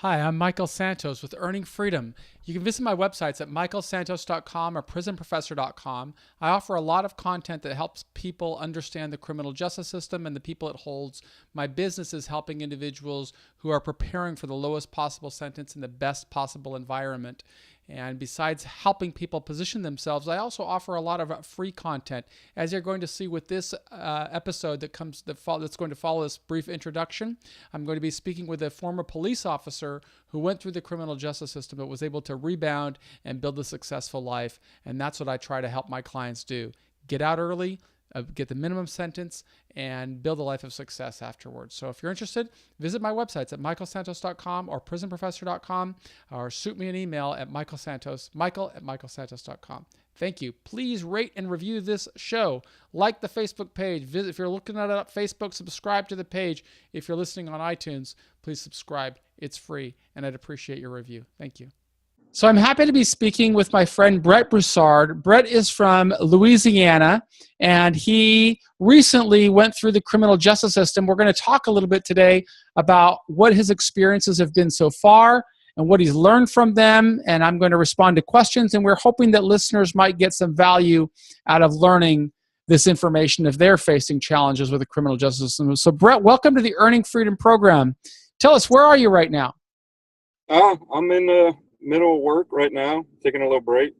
Hi, I'm Michael Santos with Earning Freedom. You can visit my websites at michaelsantos.com or prisonprofessor.com. I offer a lot of content that helps people understand the criminal justice system and the people it holds. My business is helping individuals who are preparing for the lowest possible sentence in the best possible environment. And besides helping people position themselves, I also offer a lot of free content, as you're going to see with this episode that's going to follow this brief introduction. I'm going to be speaking with a former police officer who went through the criminal justice system but was able to rebound and build a successful life. And that's what I try to help my clients do. Get out early, get the minimum sentence, and build a life of success afterwards. So if you're interested, visit my websites at michaelsantos.com or prisonprofessor.com, or shoot me an email at michael@michaelsantos.com. Thank you. Please rate and review this show. Like the Facebook page. If you're looking at it on Facebook, subscribe to the page. If you're listening on iTunes, please subscribe. It's free, and I'd appreciate your review. Thank you. So I'm happy to be speaking with my friend Brett Broussard. Brett is from Louisiana, and he recently went through the criminal justice system. We're going to talk a little bit today about what his experiences have been so far and what he's learned from them, and I'm going to respond to questions, and we're hoping that listeners might get some value out of learning this information if they're facing challenges with the criminal justice system. So Brett, welcome to the Earning Freedom program. Tell us, where are you right now? I'm in the middle of work right now, taking a little break,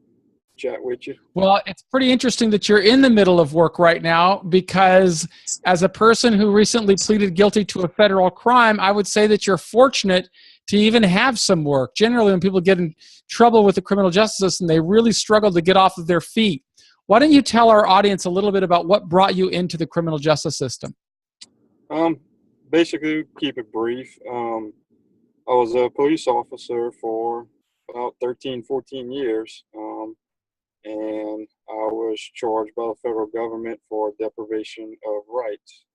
chat with you. Well, it's pretty interesting that you're in the middle of work right now, because as a person who recently pleaded guilty to a federal crime, I would say that you're fortunate to even have some work. Generally, when people get in trouble with the criminal justice system, they really struggle to get off of their feet. Why don't you tell our audience a little bit about what brought you into the criminal justice system? Basically, keep it brief. I was a police officer for about 13, 14 years, and I was charged by the federal government for deprivation of rights.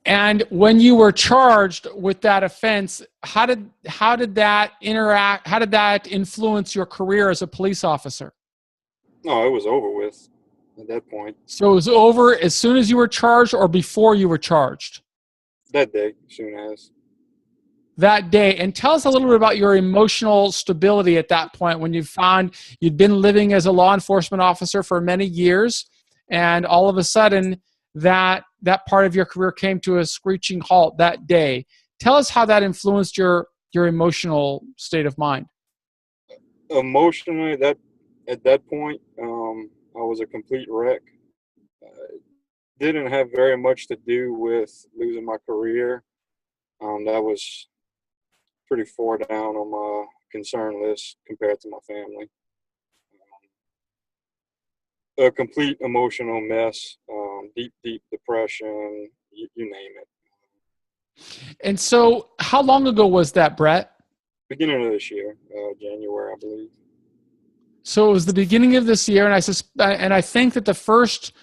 And when you were charged with that offense, how did that interact? How did that influence your career as a police officer? No, it was over with at that point. So it was over as soon as you were charged, or before you were charged? That day, soon as. That day. And tell us a little bit about your emotional stability at that point, when you found you'd been living as a law enforcement officer for many years, and all of a sudden that part of your career came to a screeching halt that day. Tell us how that influenced your emotional state of mind. Emotionally, at that point, I was a complete wreck. Didn't have very much to do with losing my career. That was pretty far down on my concern list compared to my family. A complete emotional mess, deep depression, you name it. And so how long ago was that, Brett? Beginning of this year, January, I believe. So it was the beginning of this year, and I think that the first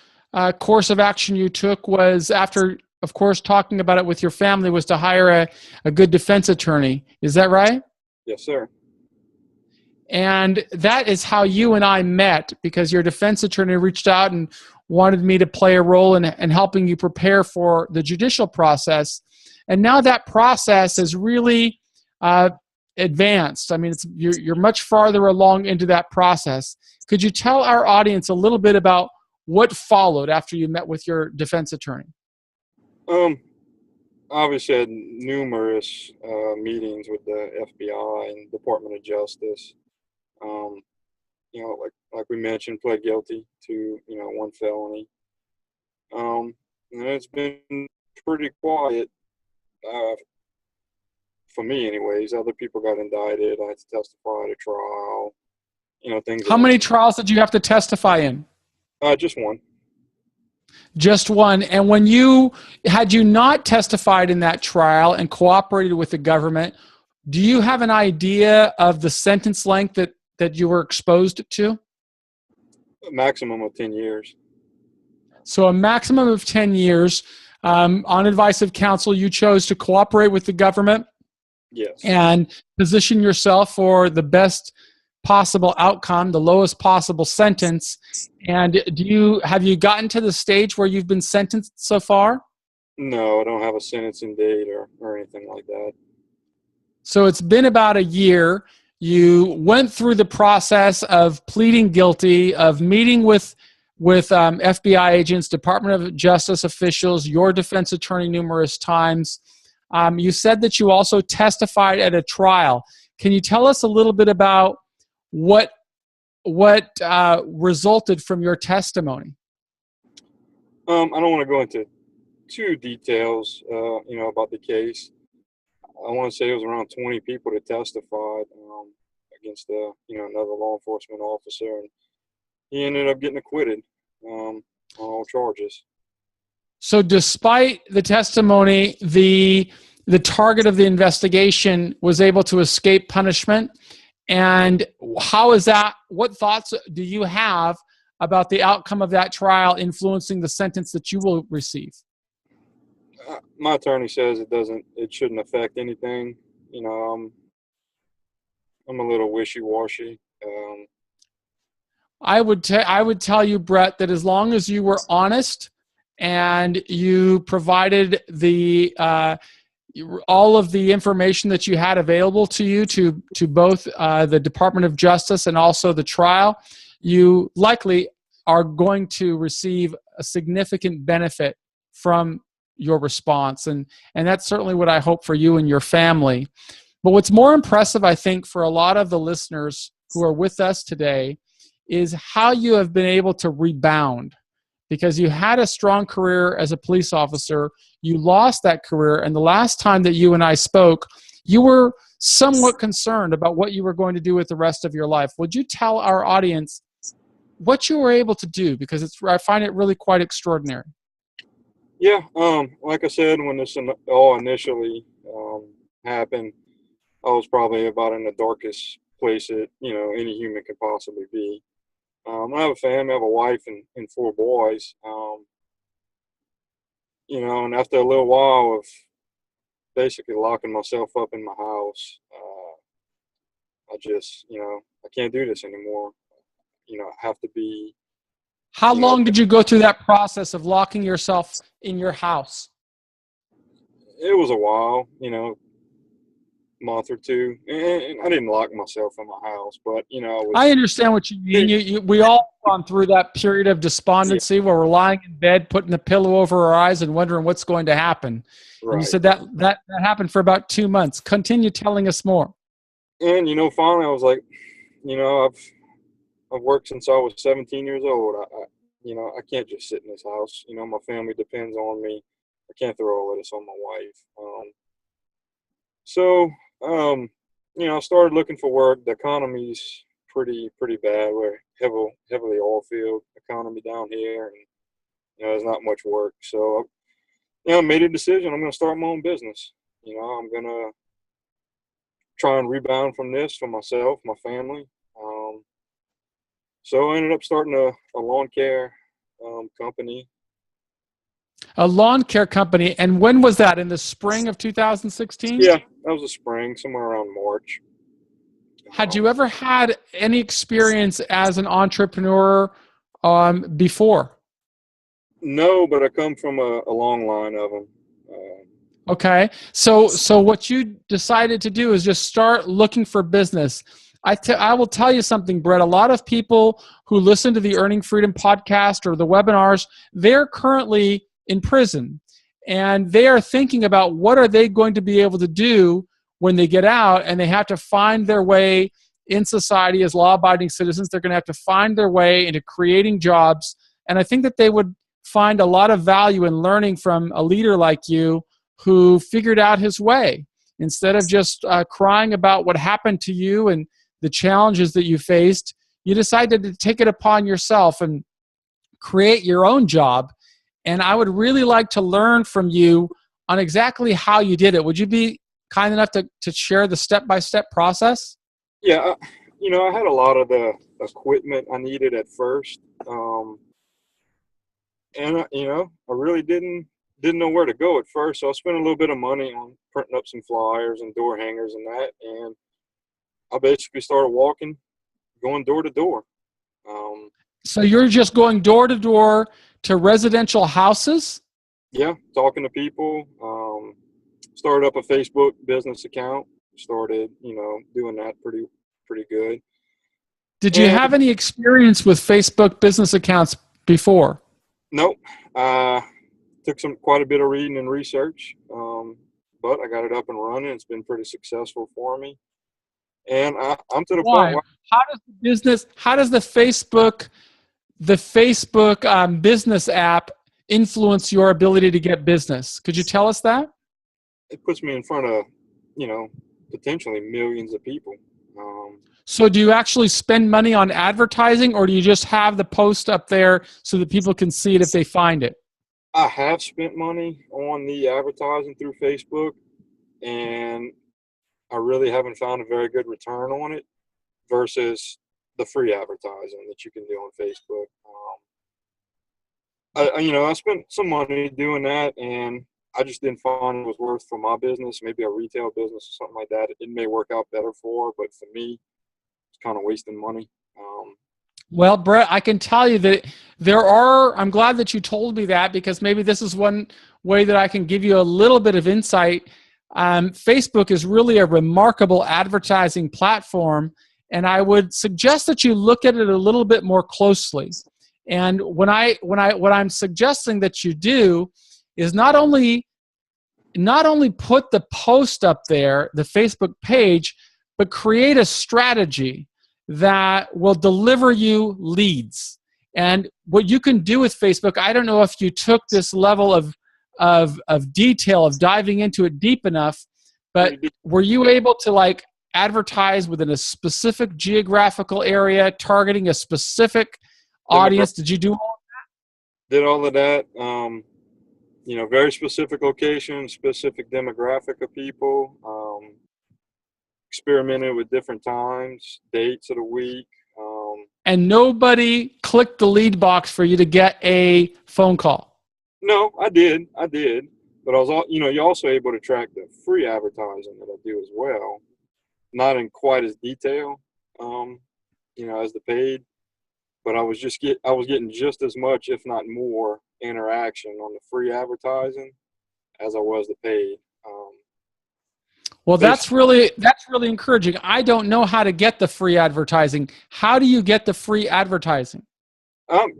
course of action you took was, after, of course, talking about it with your family, was to hire a good defense attorney. Is that right? Yes, sir. And that is how you and I met, because your defense attorney reached out and wanted me to play a role in helping you prepare for the judicial process. And now that process has really advanced. I mean, you're much farther along into that process. Could you tell our audience a little bit about what followed after you met with your defense attorney? Obviously, I had numerous meetings with the FBI and Department of Justice. Like we mentioned, pled guilty to one felony. And it's been pretty quiet for me, anyways. Other people got indicted. I had to testify at a trial. Things. How many trials did you have to testify in? Just one. Just one. And when had you not testified in that trial and cooperated with the government, do you have an idea of the sentence length that you were exposed to? A maximum of 10 years. So a maximum of 10 years. On advice of counsel, you chose to cooperate with the government. Yes. And position yourself for the best possible outcome, the lowest possible sentence. And have you gotten to the stage where you've been sentenced so far? No, I don't have a sentencing date or anything like that. So it's been about a year. You went through the process of pleading guilty, of meeting with FBI agents, Department of Justice officials, your defense attorney numerous times. You said that you also testified at a trial. Can you tell us a little bit about what resulted from your testimony? I don't want to go into too details, about the case. I want to say it was around 20 people that testified against another law enforcement officer, and he ended up getting acquitted on all charges. So, despite the testimony, the target of the investigation was able to escape punishment. And how is that? What thoughts do you have about the outcome of that trial influencing the sentence that you will receive? My attorney says it shouldn't affect anything. I'm a little wishy-washy. I would tell you, Brett, that as long as you were honest and you provided all of the information that you had available to you to both the Department of Justice and also the trial, you likely are going to receive a significant benefit from your response. And that's certainly what I hope for you and your family. But what's more impressive, I think, for a lot of the listeners who are with us today is how you have been able to rebound. Because you had a strong career as a police officer, you lost that career, and the last time that you and I spoke, you were somewhat concerned about what you were going to do with the rest of your life. Would you tell our audience what you were able to do? Because I find it really quite extraordinary. Yeah, like I said, when this all initially happened, I was probably about in the darkest place that any human could possibly be. I have a family, I have a wife and 4 boys. And after a little while of basically locking myself up in my house, I just, I can't do this anymore. I have to be. How long did you go through that process of locking yourself in your house? It was a while, month or two, and I didn't lock myself in my house, but I understand what you mean. We all gone through that period of despondency where we're lying in bed, putting a pillow over our eyes, and wondering what's going to happen. Right. And you said that happened for about 2 months. Continue telling us more. And finally, I was like, I've worked since I was 17 years old. I can't just sit in this house. My family depends on me. I can't throw all of this on my wife. So I started looking for work. The economy's pretty bad. We're heavily oil field economy down here, and there's not much work. So I made a decision. I'm going to start my own business. I'm going to try and rebound from this for myself, my family. So I ended up starting a lawn care company. A lawn care company. And when was that? In the spring of 2016? Yeah, that was the spring, somewhere around March. Had you ever had any experience as an entrepreneur before? No, but I come from a long line of them. Okay. So what you decided to do is just start looking for business. I will tell you something, Brett. A lot of people who listen to the Earning Freedom podcast or the webinars, they're currently in prison. And they are thinking about what are they going to be able to do when they get out, and they have to find their way in society as law-abiding citizens. They're going to have to find their way into creating jobs. And I think that they would find a lot of value in learning from a leader like you who figured out his way. Instead of just crying about what happened to you and the challenges that you faced, you decided to take it upon yourself and create your own job. And I would really like to learn from you on exactly how you did it. Would you be kind enough to share the step-by-step process? Yeah, I had a lot of the equipment I needed at first. And I really didn't know where to go at first. So I spent a little bit of money on printing up some flyers and door hangers and that. And I basically started going door to door. So you're just going door to door to residential houses? Yeah, talking to people. Started up a Facebook business account. started, doing that pretty good. Did you And have any experience with Facebook business accounts before? nope, took quite a bit of reading and research, but I got it up and running. It's been pretty successful for me, and I'm to the point Why? where How does the Facebook business app influence your ability to get business? Could you tell us that? it puts me in front of, you know, potentially millions of people. Um, So do you actually spend money on advertising, or do you just have the post up there so that people can see it if they find it? I have spent money on the advertising through Facebook, and I really haven't found a very good return on it versus the free advertising that you can do on Facebook. I spent some money doing that, and I just didn't find it was worth for my business. Maybe a retail business or something like that. It may work out better for, but for me, it's kind of wasting money. Well, Brett, I can tell you that I'm glad that you told me that, because maybe this is one way that I can give you a little bit of insight. Facebook is really a remarkable advertising platform, and I would suggest that you look at it a little bit more closely. And what I'm suggesting that you do is not only put the post up there, the Facebook page, but create a strategy that will deliver you leads. And what you can do with Facebook, I don't know if you took this level of detail, of diving into it deep enough, but were you able to advertise within a specific geographical area, targeting a specific audience? Did you do all? Did all of that. Very specific location, specific demographic of people. Experimented with different times, dates of the week. And nobody clicked the lead box for you to get a phone call? No, I did, but I was, you're also able to track the free advertising that I do as well, not in quite as detail, as the paid, but I was getting just as much, if not more, interaction on the free advertising as I was the paid. Well, that's really encouraging. I don't know how to get the free advertising. How do you get the free advertising?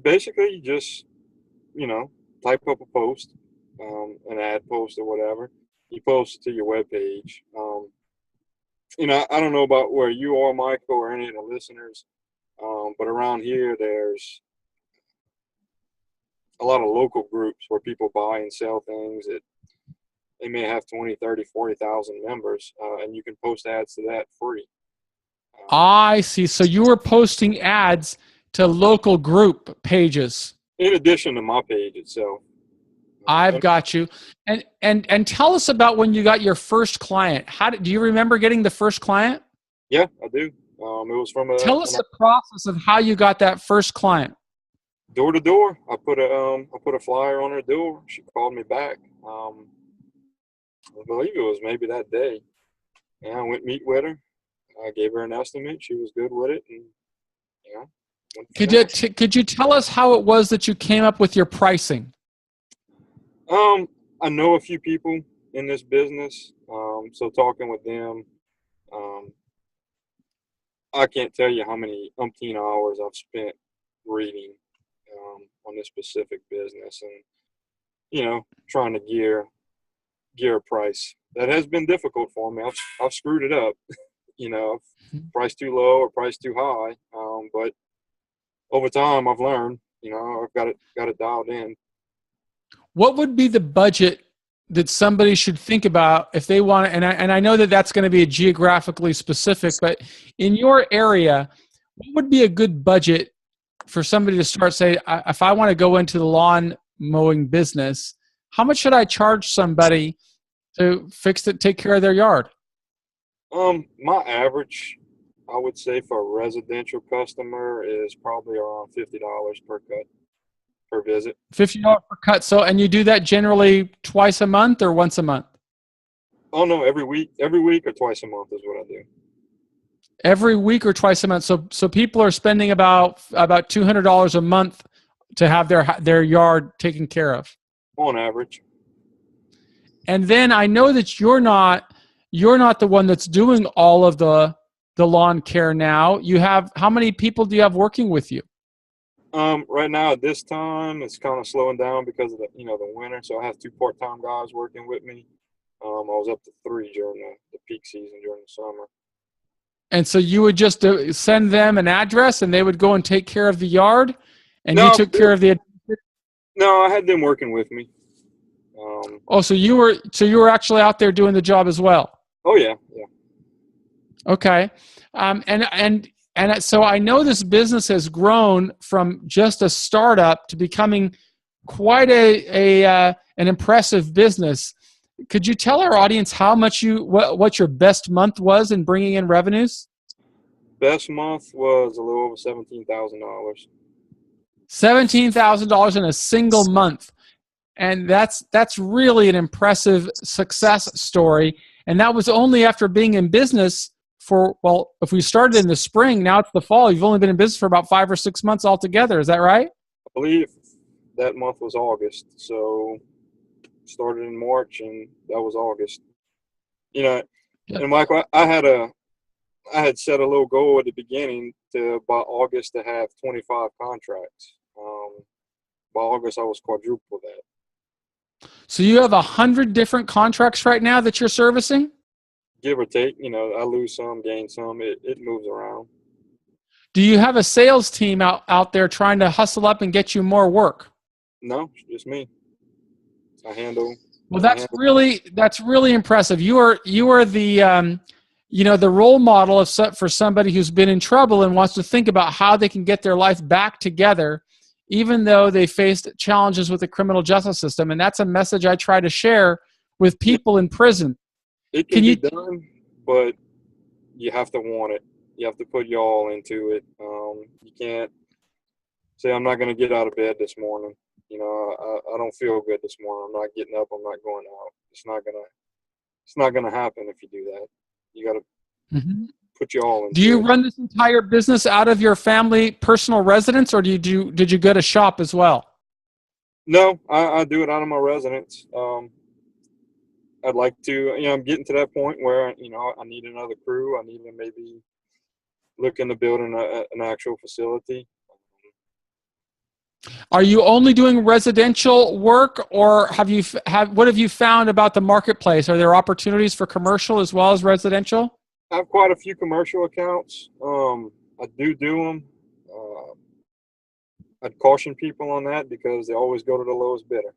Basically, you just, type up a post, an ad post or whatever. You post it to your webpage. I don't know about where you are, Michael, or any of the listeners, but around here, there's a lot of local groups where people buy and sell things that they may have 20, 30, 40,000 members, and you can post ads to that free. I see. So you were posting ads to local group pages. In addition to my page itself. I've got you. And tell us about when you got your first client. Do you remember getting the first client? Yeah, I do. It was from Tell us the process of how you got that first client. Door to door. I put a flyer on her door. She called me back. I believe it was maybe that day. And I went meet with her. I gave her an estimate. She was good with it, and Could you tell us how it was that you came up with your pricing? I know a few people in this business, so talking with them, I can't tell you how many umpteen hours I've spent reading on this specific business, and trying to gear a price. That has been difficult for me. I've screwed it up, price too low or price too high, but over time I've learned, I've got it dialed in. What would be the budget that somebody should think about if they want to, and I know that that's going to be geographically specific, but in your area, what would be a good budget for somebody to start saying, if I want to go into the lawn mowing business, how much should I charge somebody to take care of their yard? My average, I would say, for a residential customer is probably around $50 per cut. Per visit. $50 per cut. So, and you do that generally twice a month or once a month? Oh no, every week or twice a month is what I do. Every week or twice a month. So people are spending about $200 a month to have their yard taken care of. On average. And then I know that you're not you're not the one that's doing all of the lawn care now. You have, how many people do you have working with you? Right now at this time, it's kind of slowing down because of the winter. So I have two part-time guys working with me. I was up to three during the peak season during the summer. And so you would just send them an address and they would go and take care of the yard, and you No, took care of the. no, I had them working with me. Oh, so you were actually out there doing the job as well. Oh yeah, yeah. Okay. And so I know this business has grown from just a startup to becoming quite an impressive business. Could you tell our audience how much what your best month was in bringing in revenues? Best month was a little over $17,000. $17,000 in a single month. And that's really an impressive success story. And that was only after being in business for, well, if we started in the spring, now it's the fall. You've only been in business for about 5 or 6 months altogether. Is that right? I believe that month was August. So started in March and that was August. You know, Yeah. and Michael, I had set a little goal at the beginning to by August to have 25 contracts. By August, I was quadruple that. So you have 100 different contracts right now that you're servicing? Give or take, I lose some, gain some. It moves around. Do you have a sales team out there trying to hustle up and get you more work? No, it's just me. I handle. Well, I that's handle. really impressive. You are the role model for somebody who's been in trouble and wants to think about how they can get their life back together, even though they faced challenges with the criminal justice system. And that's a message I try to share with people in prison. It can Can be you? done, but you have to want it. You have to put your all into it. You can't say, I'm not going to get out of bed this morning. I don't feel good this morning. I'm not getting up. I'm not going out. It's not gonna happen if you do that. You got to Mhm. put your all Do into you it. run this entire business out of your family personal residence, or did you go to shop as well? No, I do it out of my residence. I'd like to, I'm getting to that point where, I need another crew. I need to maybe look into building an actual facility. Are you only doing residential work, or what have you found about the marketplace? Are there opportunities for commercial as well as residential? I have quite a few commercial accounts. I do them. Uh, I'd caution people on that because they always go to the lowest bidder.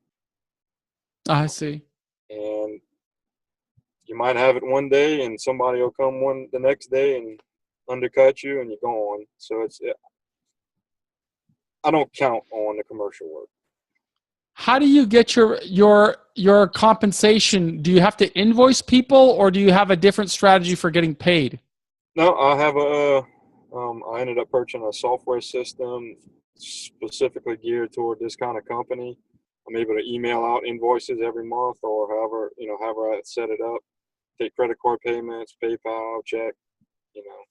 I see. And you might have it one day and somebody will come the next day and undercut you and you're gone. So I don't count on the commercial work. How do you get your compensation? Do you have to invoice people, or do you have a different strategy for getting paid? No, I ended up purchasing a software system specifically geared toward this kind of company. I'm able to email out invoices every month or however I set it up, take credit card payments, PayPal, check, you know.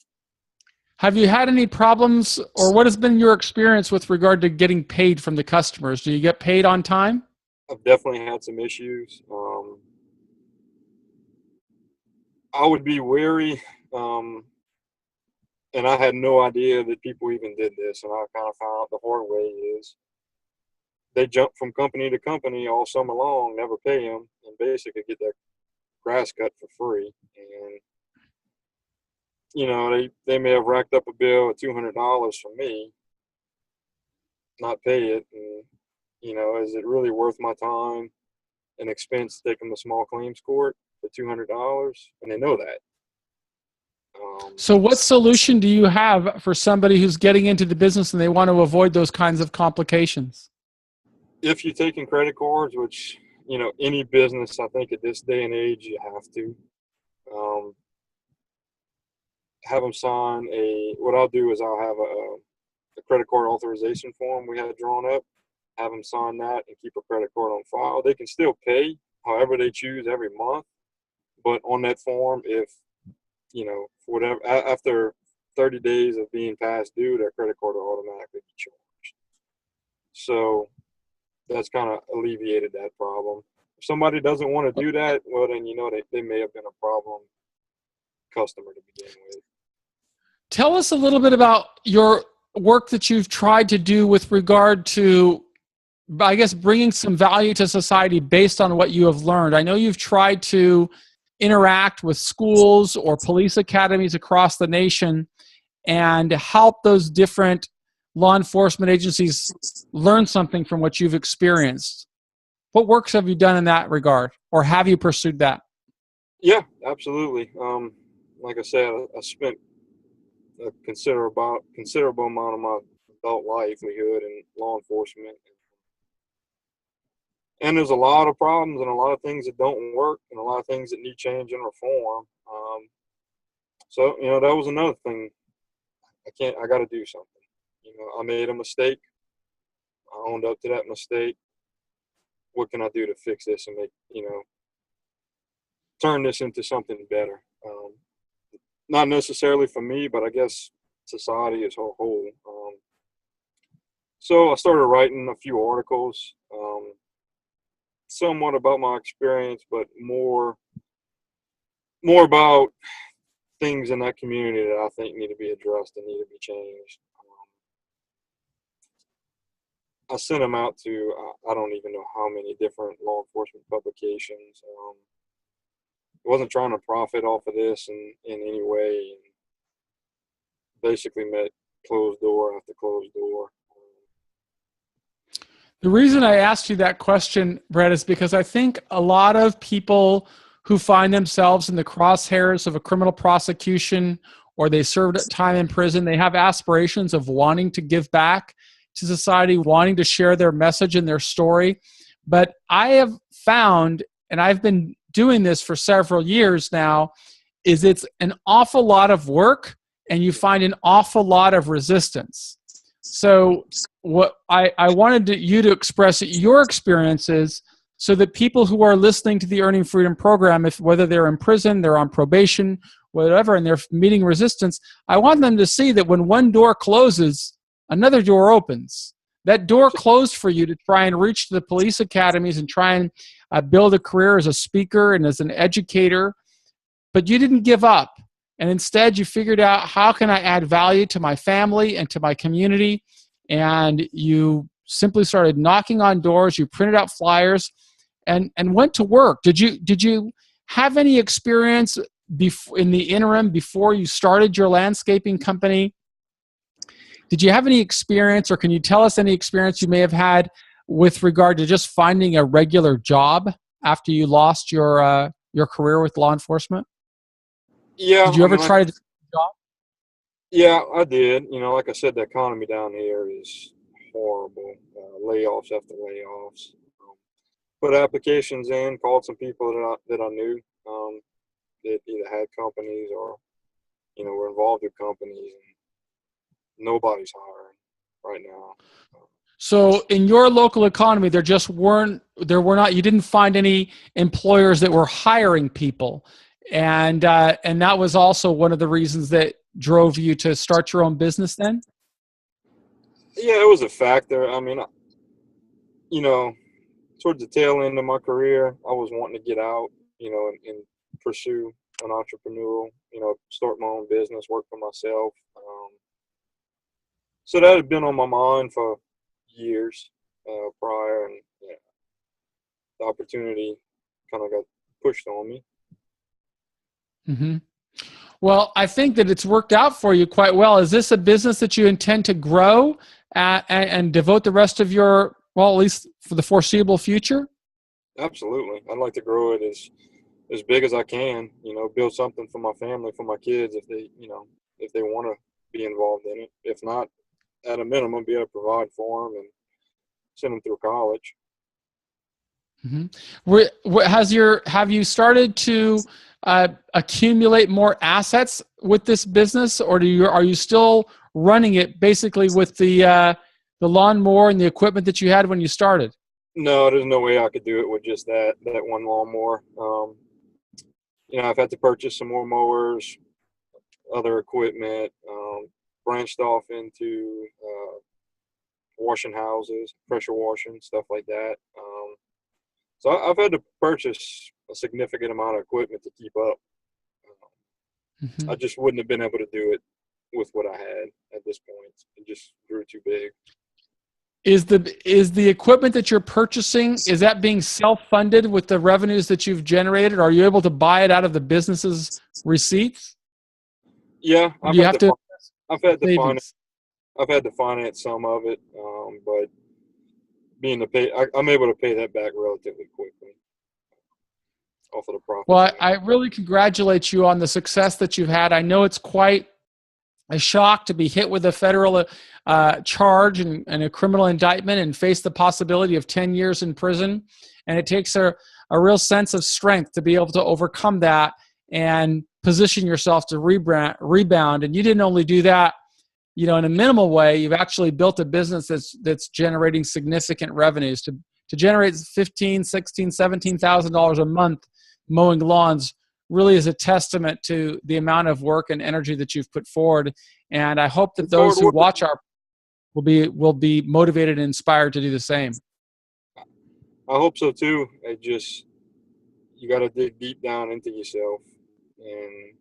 Have you had any problems, or what has been your experience with regard to getting paid from the customers? Do you get paid on time? I've definitely had some issues. I would be wary, and I had no idea that people even did this, and I kind of found out the hard way is they jump from company to company all summer long, never pay them, and basically get their grass cut for free. And they may have racked up a bill of $200 from me, not pay it, and is it really worth my time and expense to take them to small claims court for $200? And they know that. So what solution do you have for somebody who's getting into the business and they want to avoid those kinds of complications? If you're taking credit cards, which any business, I think at this day and age you have to, um, have them sign what I'll do is I'll have a credit card authorization form we had drawn up, have them sign that and keep a credit card on file. They can still pay however they choose every month, but on that form, if for whatever after 30 days of being past due, their credit card will automatically be charged. So that's kind of alleviated that problem. somebody doesn't want to do that, well, then they may have been a problem customer to begin with. Tell us a little bit about your work that you've tried to do with regard to, I guess, bringing some value to society based on what you have learned. I know you've tried to interact with schools or police academies across the nation and help those different law enforcement agencies learn something from what you've experienced. What works have you done in that regard, or have you pursued that? Yeah, absolutely. Like I said, I spent a considerable amount of my adult livelihood in law enforcement, and there's a lot of problems and a lot of things that don't work and a lot of things that need change and reform. So that was another thing. I got to do something. I made a mistake. I owned up to that mistake. What can I do to fix this and make turn this into something better? Not necessarily for me, but I guess society as a whole. So I started writing a few articles, somewhat about my experience, but more about things in that community that I think need to be addressed and need to be changed. I sent them out to I don't even know how many different law enforcement publications. I wasn't trying to profit off of this in any way, and basically met closed door after closed door. The reason I asked you that question, Brett, is because I think a lot of people who find themselves in the crosshairs of a criminal prosecution or they served time in prison, they have aspirations of wanting to give back to society, wanting to share their message and their story. But I have found, and I've been doing this for several years now, is it's an awful lot of work and you find an awful lot of resistance. So what I wanted you to express your experiences so that people who are listening to the Earning Freedom program, whether they're in prison, they're on probation, whatever, and they're meeting resistance, I want them to see that when one door closes, another door opens. That door closed for you to try and reach the police academies and try and build a career as a speaker and as an educator, but you didn't give up. And instead, you figured out, how can I add value to my family and to my community? And you simply started knocking on doors. You printed out flyers and went to work. Did you have any experience in the interim before you started your landscaping company? Did you have any experience, or can you tell us any experience you may have had with regard to just finding a regular job after you lost your career with law enforcement? Yeah, Did you ever try to do a job? yeah, I did. Like I said, the economy down here is horrible. Layoffs after layoffs. Put applications in, called some people that I knew that either had companies or were involved with companies, and nobody's hiring right now. So in your local economy, there were not, you didn't find any employers that were hiring people. And that was also one of the reasons that drove you to start your own business then? Yeah, it was a factor. I mean, towards the tail end of my career, I was wanting to get out, and pursue an entrepreneurial, start my own business, work for myself. So that had been on my mind for years prior, and yeah, the opportunity kind of got pushed on me. Mm-hmm. Well, I think that it's worked out for you quite well. Is this a business that you intend to grow and devote the rest of your, well, at least for the foreseeable future? Absolutely, I'd like to grow it as big as I can. Build something for my family, for my kids, if they want to be involved in it. If not, at a minimum, be able to provide for them and send them through college. Mm-hmm. Have you started to accumulate more assets with this business, or are you still running it basically with the lawnmower and the equipment that you had when you started? No, there's no way I could do it with just that one lawnmower. I've had to purchase some more mowers, other equipment, branched off into washing houses, pressure washing, stuff like that. So I've had to purchase a significant amount of equipment to keep up. I Mhm. just wouldn't have been able to do it with what I had at this point. It just grew too big. Is the equipment that you're purchasing, is that being self-funded with the revenues that you've generated? Are you able to buy it out of the business's receipts? Yeah, Or do you have to I've had to finance savings? I've had to finance some of it, but I'm able to pay that back relatively quickly off of the profits Well, I make. I really congratulate you on the success that you've had. I know it's quite a shock to be hit with a federal charge and a criminal indictment and face the possibility of 10 years in prison. And it takes a real sense of strength to be able to overcome that and position yourself to rebound. And you didn't only do that, in a minimal way. You've actually built a business that's generating significant revenues. To generate 15, 16, $17,000 a month mowing lawns really is a testament to the amount of work and energy that you've put forward. And I hope that It's hard those who work. watch our will be motivated and inspired to do the same. I hope so too. You got to dig deep down into yourself and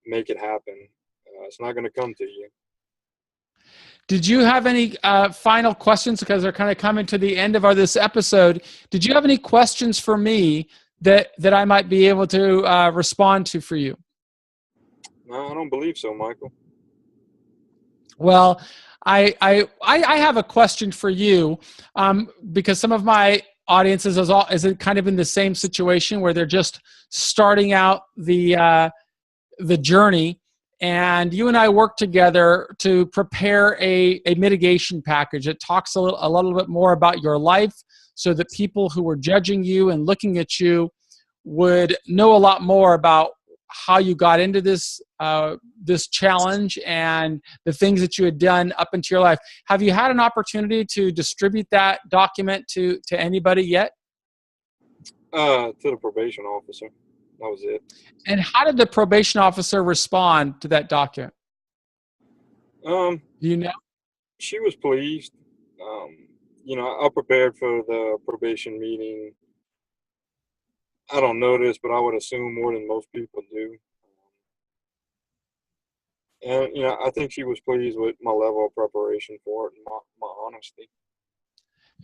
make it happen. It's not going to come to you. Did you have any final questions? Because they're kind of coming to the end of this episode. Did you have any questions for me that I might be able to respond to for you? No, I don't believe so, Michael. Well, I have a question for you, because some of my audiences is kind of in the same situation where they're just starting out the journey, and you and I work together to prepare a mitigation package that talks a little bit more about your life, so that people who are judging you and looking at you would know a lot more about how you got into this challenge and the things that you had done up into your life. Have you had an opportunity to distribute that document to anybody yet? To the probation officer. That was it. And how did the probation officer respond to that document? Um, Do you know? she was pleased. I prepared for the probation meeting. I don't know this, but I would assume more than most people do. And I think she was pleased with my level of preparation for it and my honesty.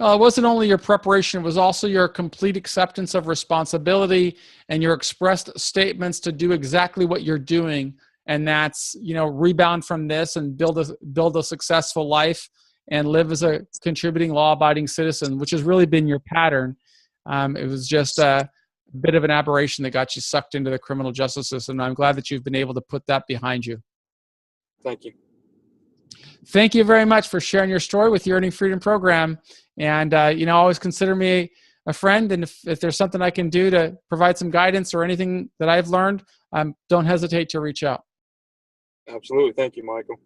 It wasn't only your preparation, it was also your complete acceptance of responsibility and your expressed statements to do exactly what you're doing. And that's, rebound from this and build a successful life and live as a contributing law-abiding citizen, which has really been your pattern. It was just a bit of an aberration that got you sucked into the criminal justice system. And I'm glad that you've been able to put that behind you. Thank you. Thank you very much for sharing your story with the Earning Freedom program. And, always consider me a friend. And if there's something I can do to provide some guidance or anything that I've learned, don't hesitate to reach out. Absolutely. Thank you, Michael.